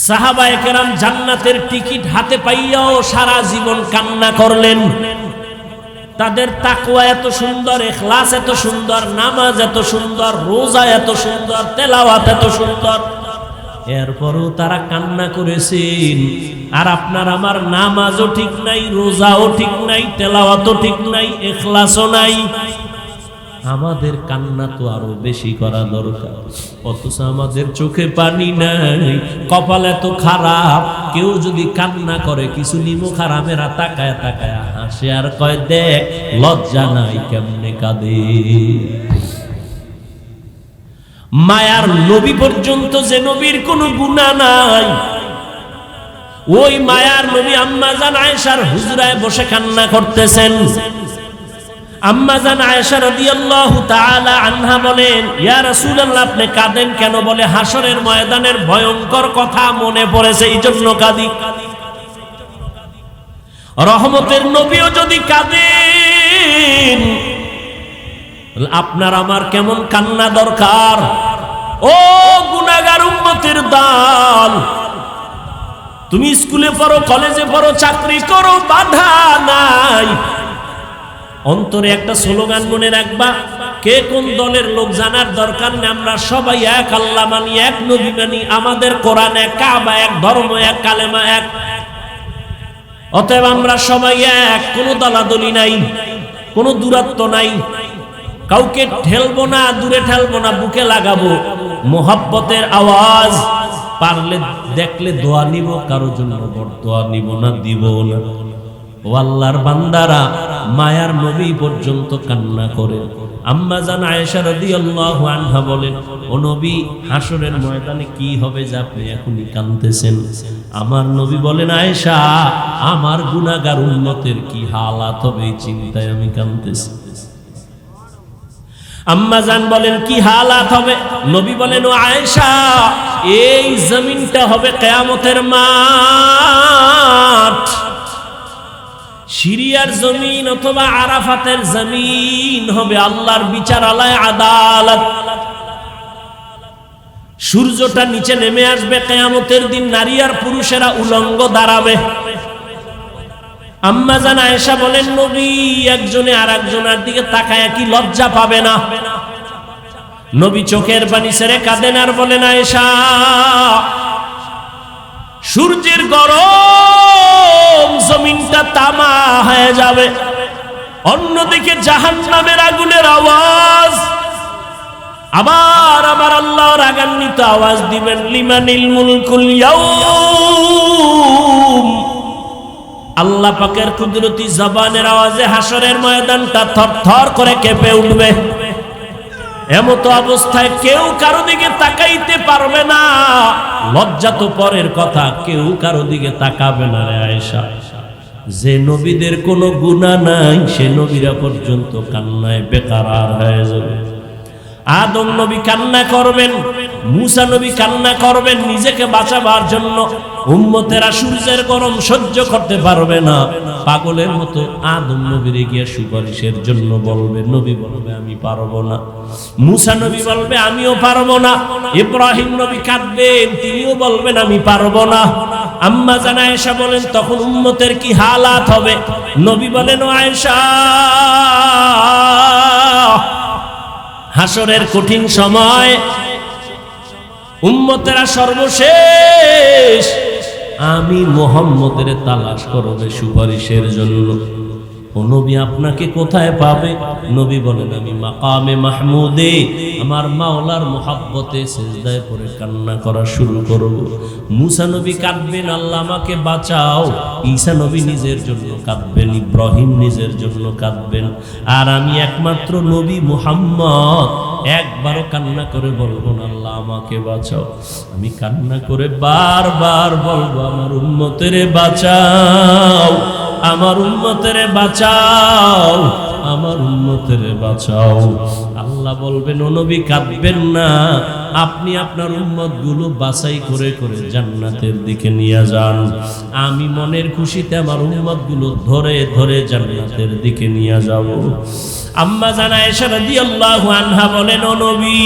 সাহাবায়ে কেরাম জান্নাতের টিকিট হাতে পাইয়াও সারা জীবন কান্না করলেন। তাদের তাকওয়া এত সুন্দর, ইখলাস এত সুন্দর, নামাজ এত সুন্দর, রোজা এত সুন্দর, তেলাওয়াত এত সুন্দর, এরপরও তারা কান্না করেছেন। আর আপনার আমার নামাজও ঠিক নাই, রোজাও ঠিক নাই, তেলাওয়াতও ঠিক নাই, ইখলাসও নাই। আমাদের কান্না তো আরো বেশি করা দরকার, অথচ আমাদের চোখে পানি নাই, কপাল এত খারাপ। কেউ যদি কান্না করে, কিছু নিমুখ হারামেরা তাকায় তাকায় হাসে আর কয়, দেখ লজ্জা নাই কেমনে কাঁদে। মায়ার নবী পর্যন্ত, যে নবীর কোনো গুনাহ নাই, ওই মায়ার নবী আম্মা জান আয়েশার হুজরায় বসে কান্না করতেছেন। আম্মা জান আয়েশা রাদিয়াল্লাহু তাআলা আনহা বলেন, ইয়া রাসূলুল্লাহ আপনি কাঁদেন কেন? বলে, হাসরের ময়দানের ভয়ঙ্কর কথা মনে পড়েছে, এই জন্য কাঁদি। রহমতের নবীও যদি কাঁদেন, আপনার আমার কেমন কান্না দরকার। ও গুনাহগার উম্মতের দল, তুমি স্কুলে পড়ো, কলেজে পড়ো, চাকরি করো, বাধা নাই। অন্তরে একটা স্লোগান মনে রাখবা, কে কোন দলের লোক জানার দরকার নেই। আমরা সবাই এক, আল্লাহ মানি, এক নবী মানি, আমাদের কোরআন এক, কাবা এক, ধর্ম এক, কালেমা এক। অতএব আমরা সবাই এক, কোনো দলাদলি নাই, কোনো দূরত্ব নাই, কাউকে ঠেলবো না, দূরে ঠেলবো না, বুকে লাগাবো। মোহাব্বতের আওয়াজ, পারলে দেখলে দোয়া নিব, কারো জন্য বরদোয়া নিব না, দিব না। ও আল্লাহর বান্দারা, মায়ার নবী পর্যন্ত কান্না করে। আম্মা জান আয়েশা রাদিয়াল্লাহু আনহা বলেন, ও নবী, হাসরের ময়দানে কি হবে যে আপনি এখনই কাঁদতেছেন? আমার নবী বলেন, আয়েশা, আমার গুনাহগার উম্মতের কি হালাত হবে এই চিন্তায় আমি কাঁদতেছি। আম্মা জান বলেন, কি হালাত হবে? নবী বলেন, ও আয়েশা, এই জমিনটা হবে কিয়ামতের মাঠ। সিরিয়ার জমিন অথবা আরাফাতের জমিন হবে আল্লাহর বিচারালয়, আদালত। সূর্যটা নিচে নেমে আসবে কিয়ামতের দিন, নারী আর পুরুষেরা উলঙ্গ দাঁড়াবে। আম্মা জান আয়েশা বলেন, নবী একজনে আর একজনের দিকে তাকায় কি লজ্জা পাবে না? নবী চোখের পানি ছেড়ে কাঁদেন আর বলেন, আয়েশা, সূর্যের গরম জমিনটা তামা হয়ে যাবে, অন্যদিকে জাহান্নামের আগুনের আওয়াজ, আবার আমার আল্লাহ রাগান্বিত আওয়াজ দিবেন, লিমানিল মুলকুল ইয়াউম। আল্লাহ পাকের কুদরতি জবানের আওয়াজে হাসরের ময়দানটা থরথর করে কেঁপে উঠবে। এমত অবস্থায় কেউ কারো দিকে তাকাইতে পারবে না। লজ্জা তো পরের কথা, কেউ কারো দিকে তাকাবে না রে আয়েশা। যে নবীদের কোনো গুনাহ নাই, সে নবীরা পর্যন্ত কান্নায় বেকারার হয়ে যাবে। আদম নবী কান্না করবেন, মুসা নবী কান্না করবেন নিজেকে বাঁচাবার জন্য। উম্মতেরা সূর্যের গরম সহ্য করতে পারবে না, পাগলের মতো আদম নবীরে গিয়ে সুপারিশের জন্য বলবে। নবী বলবে, আমি পারবো না। মুসা নবী বলবে, আমিও পারবো না। ইব্রাহিম নবী কাঁদবেন, তিনিও বলবেন, আমি পারবো না। আম্মা জান আয়েশা বলেন, তখন উম্মতের কি হালাত হবে? নবী বলেন, ও আয়েশা, হাসরের কঠিন সময় উম্মতেরা সর্বশেষ আমি মুহাম্মদের তালাশ করবে সুপারিশের জন্য। ও নবী আপনাকে কোথায় পাবে? নবী বলেন আমি মাকামে মাহমুদে আমার মাওলার মুহাব্বতে সিজদায় পড়ে কান্না করা শুরু করব। মুসা নবী কাঁদবেন, আল্লাহ আমাকে বাঁচাও। ঈসা নবী নিজের জন্য কাঁদবেন, ইব্রাহিম নিজের জন্য কাঁদবেন। আর আমি একমাত্র নবী মুহাম্মদ একবারও কান্না করে বলবো না আল্লাহ আমাকে বাঁচাও। আমি কান্না করে বারবার বলবো আমার উম্মতেরে বাঁচাও, আমার উম্মতেরে বাঁচাও, আমার উম্মতেরে বাঁচাও। আল্লাহ বলবেন ও নবী কাঁদবেন না, আপনি আপনার উম্মতগুলো বাছাই করে করে জান্নাতের দিকে নিয়ে যান। আমি মনের খুশিতে আমার উম্মতগুলো ধরে ধরে জান্নাতের দিকে নিয়ে যাব। আম্মা জান আয়েশা রাদিয়াল্লাহু আনহা বলেন ও নবী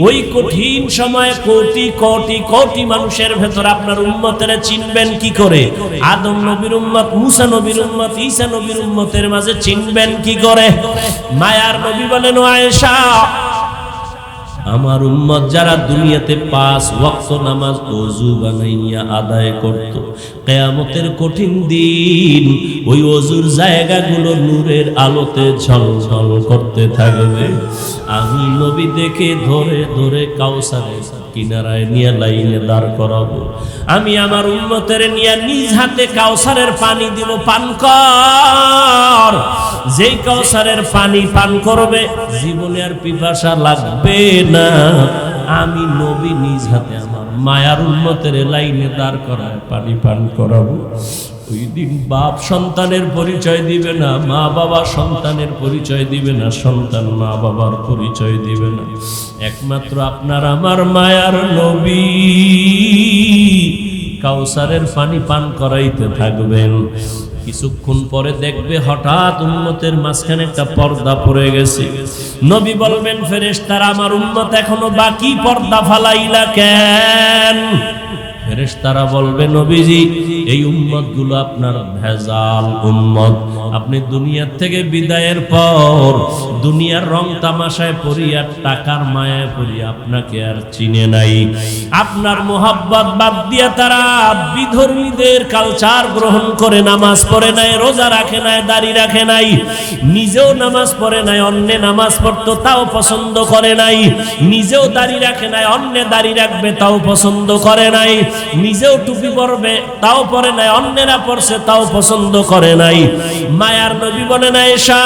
ওই কঠিন সময়ে কোটি কোটি কোটি মানুষের ভেতর আপনার উম্মতেরা চিনবেন কি করে? আদম নবীর উম্মত, মুসা নবীর উম্মত, ঈসা নবীর উম্মতের মাঝে চিনবেন কি করে? মায়ার নবী বলেন ও আয়েশা আমার উম্মত যারা দুনিয়াতে 5 ওয়াক্ত নামাজ ওযু বানাইয়া আদায় করত, কিয়ামতের কঠিন দিন ওই ওযুর জায়গাগুলো নূরের আলোতে ঝলঝল করতে থাকবে। আমি নবী দেখে ধরে ধরে কাউসারের কিনারায় নিয়ে লাইনে দাঁড় করাবো। আমি আমার উম্মতের নিয়ে নিজ হাতে কাউসারের পানি দিব, পান কর। যেই কাউসারের পানি পান করবে জীবনে আর পিপাসা লাগবে না। আমি নবী নিজ হাতে আমার মায়ার উম্মতের লাইনে দাঁড় করায় পানি পান করাবো। ওই দিন বাপ সন্তানের পরিচয় দিবে না, মা বাবা সন্তানের পরিচয় দিবে না, সন্তান মা বাবার পরিচয় দিবে না। একমাত্র আপনার আমার মায়ার নবী কাউসারের পানি পান করাইতে থাকবেন। কিছুক্ষণ পরে দেখবে হঠাৎ উম্মতের মাঝখানে একটা পর্দা পড়ে গেছে। নবী বলবেন ফেরেশতারা আমার উম্মত এখনো বাকি, পর্দা ফালাইলা কেন? ফেরেশতারা বলবে নবীজি এই উম্মতগুলো আপনার ভেজাল উম্মত। আপনি দুনিয়ার থেকে বিদায়ের পর দুনিয়ার রং তামাশায় পড়িয়া টাকার মায়ায় পড়িয়া আপনাকে আর চিনে নাই। আপনার মোহাব্বত বাদ দিয়া তারা বিধর্মীদের কালচার গ্রহণ করে নামাজ পড়ে নাই, রোজা রাখে নাই, দাড়ি রাখে নাই, নিজেও নামাজ পড়ে নাই, অন্যে নামাজ পড়তো তাও পছন্দ করে নাই, নিজেও দাড়ি রাখে নাই, অন্যে দাড়ি রাখবে তাও পছন্দ করে নাই, নিজেও টুপি পরবে তাও পরে নাই, অন্যেরা পরছে তাও পছন্দ করে নাই। মায়ার নবী বলেন আয়েশা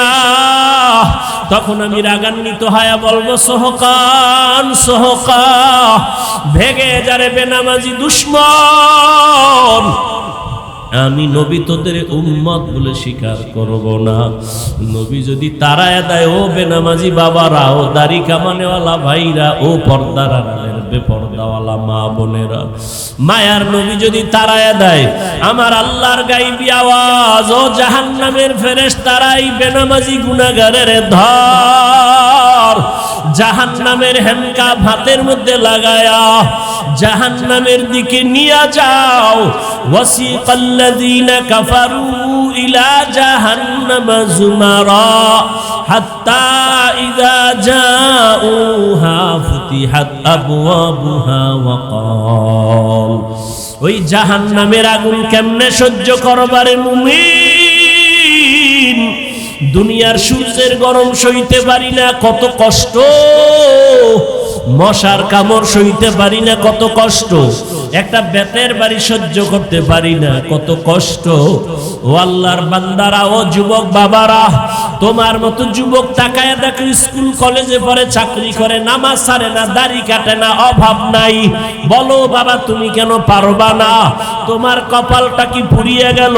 তখন আমি রাগান্বিত হয়ে বলবো সোহকান সোহকা, ভেগে যারে বেনামাজি দুশ্মন। আমি নবী তোদের উম্মত বলে স্বীকার করব না। নবী যদি তারায় দেয় ও বেনামাজি বাবারা, ও দাড়ি কামানেওয়ালা ভাইরা, ও পর্দার আড়ালের বেপর্দাওয়ালা মা বোনেরা, মায়ার নবী যদি তারায় দেয় আমার আল্লাহর গাইবী আওয়াজ ও জাহান্নামের ফেরেশতারাই বেনামাজি গুনাহগারের ধর, জাহান্নামের হ্যান্ডকাপ হাতের মধ্যে লাগায়া জাহান্নামের দিকে নিয়ে যাও। ওয়াসিকাল্লাযীনা কাফারু ইলা জাহান্নামা যুমারা হাত্তা ইযা জাউহা ফুতিহাত আবওয়াবুহা ওয়া ক্বাল। ওই জাহান্নামের আগুন কেমনে সহ্য করবারে মুমিন? দুনিয়ার সূর্যের গরম সইতে পারি না, কত কষ্ট। মশার কামড় সইতে পারি না, কত কষ্ট। একটা বেতের বাড়ি সহ্য করতে পারি না, কত কষ্ট। ও আল্লাহর বান্দারা, ও যুবক বাবারা, তোমার মতো যুবক তাকায় দেখো স্কুল কলেজে পড়ে, চাকরি করে, নামাজ ছাড়ে না, দাড়ি কাটে না, অভাব নাই। বলো বাবা তুমি কেন পারবা না? তোমার কপালটা কি পুড়িয়ে গেল?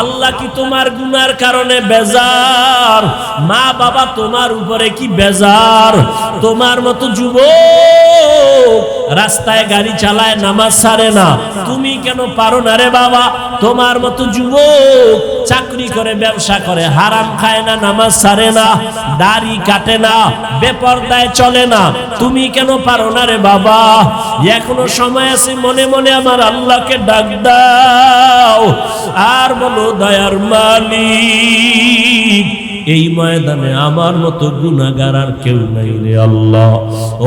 আল্লাহ কি তোমার গুনার কারণে বেজার? মা বাবা তোমার উপরে কি বেজার? তোমার মতো যুবক রাস্তায় গাড়ি চালায়, নামাজ ছাড়ে না, তুমি কেন পারো না রে বাবা? তোমার মতো যুবক চাকরি করে, ব্যবসা করে, হারাম খায় না, নামাজ ছাড়ে না, দাড়ি কাটে না, বেপরদায় চলে না, তুমি কেন পারো না রে বাবা? এখনো সময় আছে, মনে মনে আমার আল্লাহকে ডাক দাও আর বলো দয়ার মালিক এই ময়দানে আমার মতো গুনাহগার আর কেউ নাই রে আল্লাহ।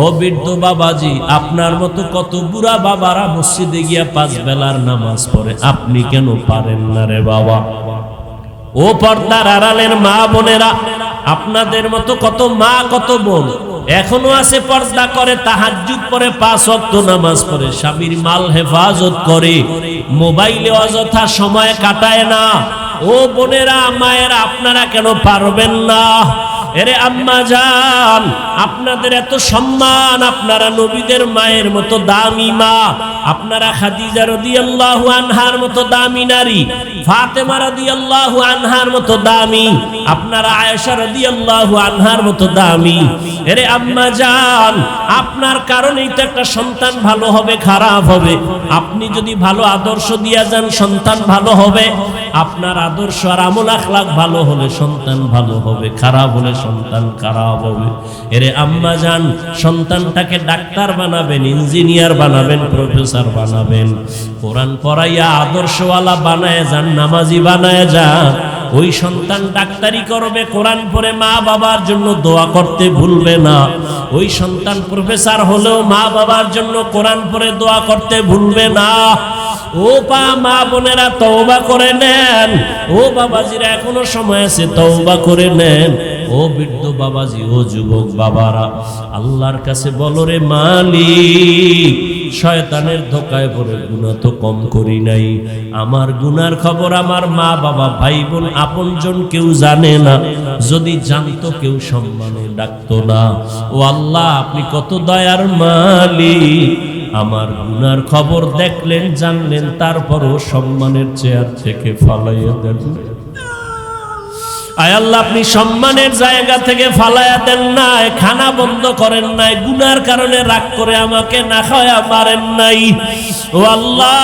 ও বৃদ্ধ বাবাজি, আপনার মতো কত বুড়া বাবারা মসজিদে গিয়া 5 বেলার নামাজ পড়ে, আপনি কেন পারেন না রে বাবা? ও পর্দার আড়ালের মা বোনেরা, আপনাদের মতো কত মা কত বোন এখনো আছে, পর্দা করে, তাহাজ্জুদ পড়ে, 5 ওয়াক্ত নামাজ পড়ে, স্বামীর মাল হেফাজত করে, মোবাইলে অযথা সময় কাটায় না। ও বোনেরা, মায়েরা, আপনারা কেন পারবেন না? এরে আম্মা জান, আপনাদের এত সম্মান, আপনারা নবীদের মায়ের মতো দামি মা, আপনারা খাদিজা রাদিয়াল্লাহু আনহার মতো দামি নারী, ফাতেমা রাদিয়াল্লাহু আনহার মতো দামি, আপনারা আয়েশা রাদিয়াল্লাহু আনহার মতো দামি। এরে আম্মা জান, আপনার কারণেই তো একটা সন্তান ভালো হবে, খারাপ হবে। আপনি যদি ভালো আদর্শ দিয়া যান, সন্তান ভালো হবে। আপনার আদর্শ আর আমল আখলাক ভালো হলে সন্তান ভালো হবে, খারাপ হলে সন্তান খারাপ হবে। এরে আম্মা জান, সন্তানটাকে ডাক্তার বানাবেন, ইঞ্জিনিয়ার বানাবেন, প্রফেসর বানাবেন, কোরআন পড়াইয়া আদর্শওয়ালা বানায় যান, নামাজি বানায় যান। ওই সন্তান ডাক্তারি করবে, কোরআন পড়ে মা বাবার জন্য দোয়া করতে ভুলবে না। ওই সন্তান প্রফেসর হলেও মা বাবার জন্য কোরআন পড়ে দোয়া করতে ভুলবে না। ও মা বোনেরা, তওবা করে নেন। ও বাবাজিরা, এখনো সময় আছে, তওবা করে নেন। ও বৃদ্ধ বাবাজি, ও যুবক বাবারা, আল্লাহর কাছে বলো, রে মালিক, শয়তানের ধোকায় পড়ে গুনাহ তো কম করি নাই, আমার গুনার খবর আমার মা বাবা, ভাই বোন, আপনজন কেউ জানে না। যদি জানতো কেউ সম্মানে ডাকতো না। ও আল্লাহ, আপনি কত দয়ার মালিক, আমার গুনার খবর দেখলেন, জানলেন, তারপরও সম্মানের চেয়ার থেকে ফালাইয়া দেন। আয় আল্লাহ, আপনি সম্মানের জায়গা থেকে ফালাইয়া দেন নাই, খানা বন্ধ করেন নাই, গুনার কারণে রাগ করে আমাকে না খাওয়া মারেন নাই। ও আল্লাহ,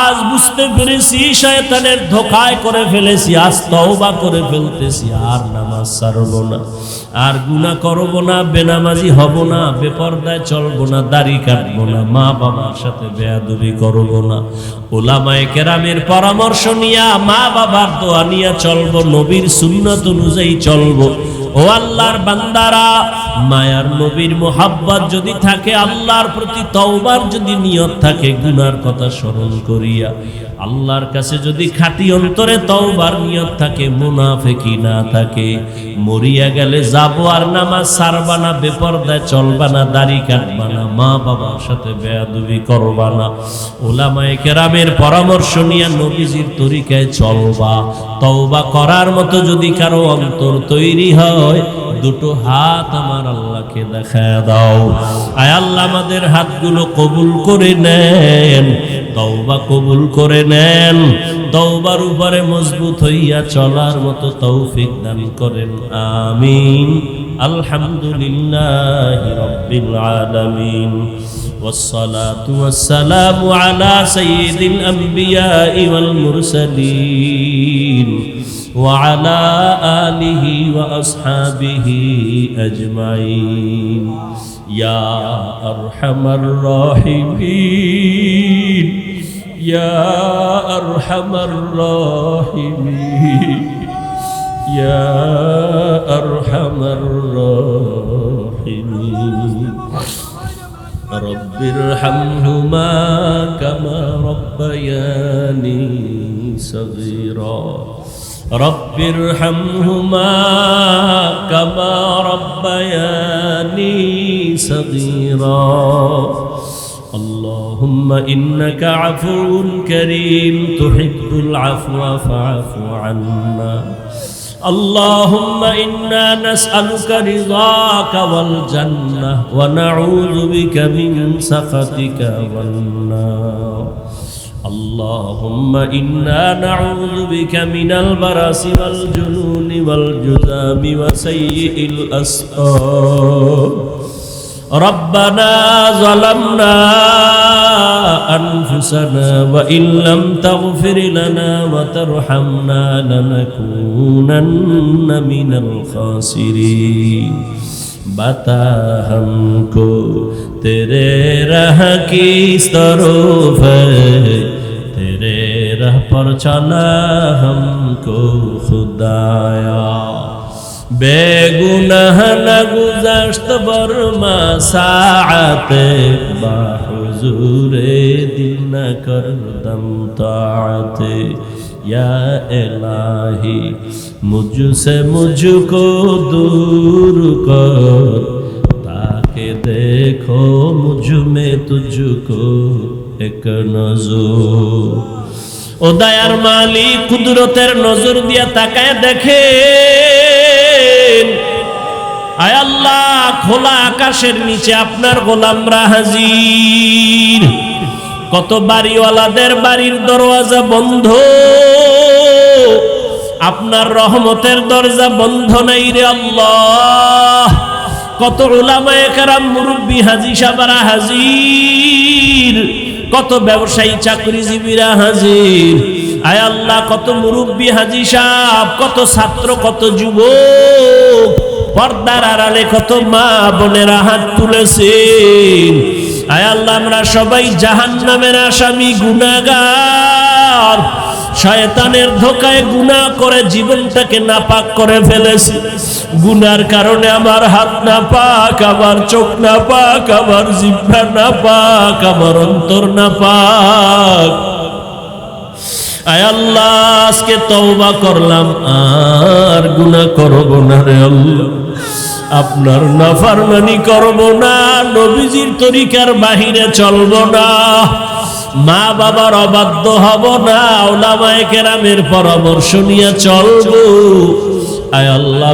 আজ বুঝতে পেরেছি শয়তানের ধোঁকায় করে ফেলেছি, আজ তওবা করে ফেলতেছি, আর নামাজ ছাড়বো না, আর গুনাহ করবো না, বেনামাজি হব না, বেপরদায় চলবো না, দাড়ি কাটবো না, মা বাবার সাথে বেয়াদবি করবো না, উলামায়ে কেরামের পরামর্শ নিয়া, মা বাবার দোয়া নিয়া চলবো, নবীর সুন্নাত অনুযায়ী চলবো। ও আল্লাহর বান্দারা, মায়ার নবীর মোহাব্বত যদি থাকে, আল্লাহর প্রতি তওবার যদি নিয়ত থাকে, গুনার কথা স্মরণ করিয়া আল্লাহর কাছে যদি খাঁটি অন্তরে তওবার নিয়ত থাকে, মুনাফিকি না থাকে, মরিয়া গেলে যাবো আর নামাজ ছাড়বা না, বেপরদায় চলবা না, দাড়ি কাটবা না, মা বাবার সাথে বেয়াদবি করবা না, উলামায়ে কেরামের পরামর্শ নিয়ে নবীজির তরিকায় চলবা। তওবা করার মতো যদি কারো অন্তর তৈরি হয়, দুটো হাত আমার আল্লাহকে দেখায় দাও। আয় আল্লাহ, আমাদের হাতগুলো কবুল করে নেন, তওবা কবুল করে নেন, তওবার উপরে মজবুত হইয়া চলার মতো তৌফিক দান করেন। আমিন। আলহামদুলিল্লাহি রাব্বিল আলামিন, والصلاة والسلام على سيد الأنبياء والمرسلين وعلى آله وأصحابه أجمعين يا أرحم الراحمين يا أرحم الراحمين يا أرحم الراحمين رب ارحمهما كما ربياني صغيرا رب ارحمهما كما ربياني صغيرا اللهم إنك عفو كريم تحب العفو فاعف عنا اللهم إنا نسألك رضاك والجنة ونعوذ بك من سخطك والنار اللهم إنا نعوذ بك من البرص والجنون والجذام وسيء الأسقام ربنا ظلمنا أنفسنا وإن لم تغفر لنا وترحمنا لنكونن من الخاسرين बता हमको तेरे राह की तरफ है तेरे राह पर चला हमको खुदाया बेगुनाह न गुज़श्त बरमा साअते बाहुज़ूरे दिल न करदम ताअते या इलाही मुझसे मुझको दूर कर ताकि देखो मुझ में तुझको एक नजर ও দয়ার মালিক কুদরতের নজর দিয়া তাকায় দেখেন আয় আল্লাহ খোলা আকাশের নিচে আপনার গোলামরা হাজির কত বাড়িওয়ালাদের বাড়ির দরওয়াজা বন্ধ আপনার রহমতের দরজা বন্ধ নাই রে আল্লাহ কত উলামায়ে কেরাম মুরব্বি হাজী সাহেবরা হাজির কত ব্যবসায়ী চাকরিজীবীরা হাজির আয় আল্লাহ কত মুরব্বি হাজী সাহেব কত ছাত্র কত যুবক পর্দার আড়ালে কত মা বোনেরা হাত তুলেছেন আয় আল্লাহ আমরা সবাই জাহান্নামের আসামি গুনাহগার শয়তানের ধোকায় গুনাহ করে জীবনটাকে নাপাক করে ফেলেছি গুনার কারণে আমার হাত নাপাক আমার চোখ নাপাক আমার জিহ্বা নাপাক আমার অন্তর নাপাক আয় আল্লাহ আজকে তওবা করলাম আর গুনাহ করব না রে আল্লাহ আপনার নাফরমানি করব না নবীজির তরিকার বাহিরে চলব না মা বাবার অবাধ্য হব না উলামায়ে কেরামের পরামর্শ নিয়ে চলবো আয় আল্লাহ